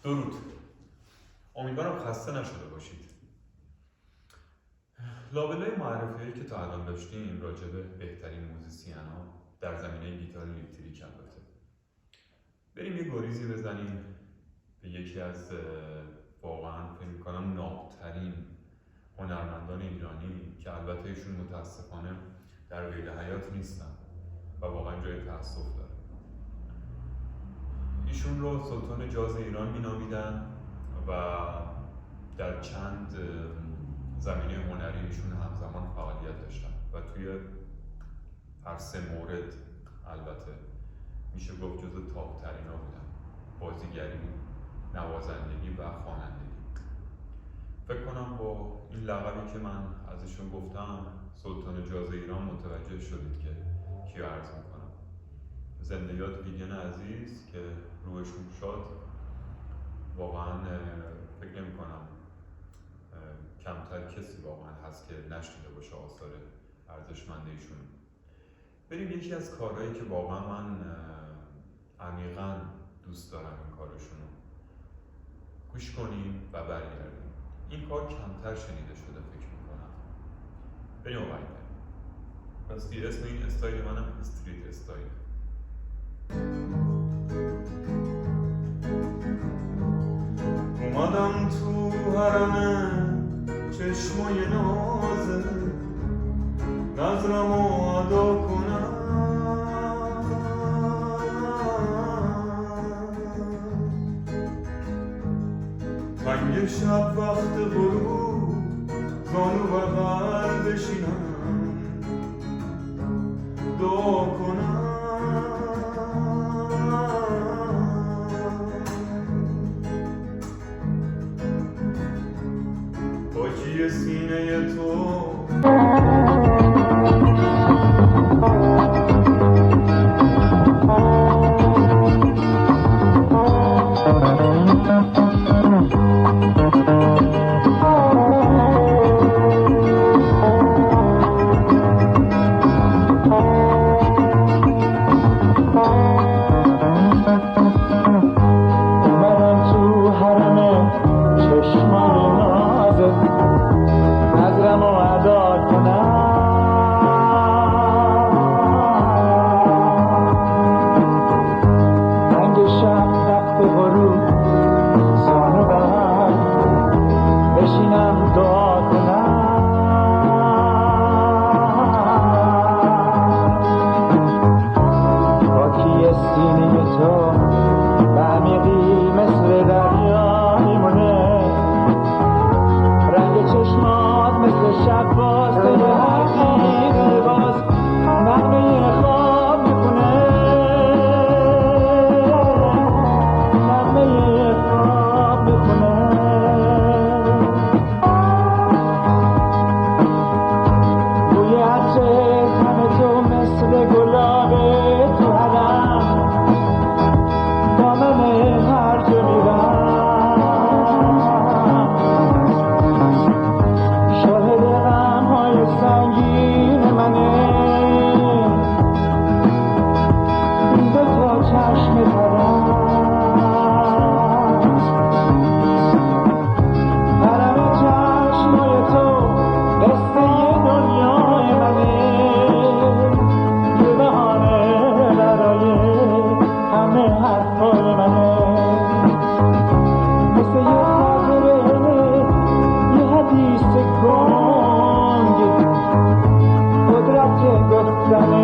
درود. امیدوارم خسته نشده باشید. لابلای معرفی‌هایی که تا الان داشتیم راجع به بهترین موزیسین‌ها در زمینه گیتار الکتریک البته. بریم یه گریزی بزنیم به یکی از واقعاً فکر می‌کنم نابترین هنرمندان ایرانی که البته ایشون متاسفانه در قید حیات نیستن و واقعاً جای تأسف داره. ایشون رو سلطان جاز ایران می‌نامیدن و در چند زمینه هنری ایشون همزمان فعالیت داشتن و توی هر سه مورد البته میشه گفت جزو تاپ ترینا بودن: بازیگری، نوازندگی و خوانندگی. فکر کنم با این لقبی که من ازشون گفتم سلطان جاز ایران متوجه شدید که کیو عرض میکنم. زنده یاد ویگن عزیز که روحشون شاد. واقعا فکر نمی کنم کمتر کسی واقعا هست که نشنیده باشه آثار ارزشمند ایشون. بریم یکی از کارهایی که واقعا من عمیقا دوست دارم این کارشون رو گوش کنیم و برگردیم. این کار کمتر شنیده شده فکر میکنم. بریم و برگردیم. راستی اسم این استایل منم استریت استایل. اومدم تو حرم چشمای نازه نظرمو ادا کنم، تنگ شب وقت غروب زانو بغل بشینم دعا کنم. پاکی سینه تو قدرت گفتن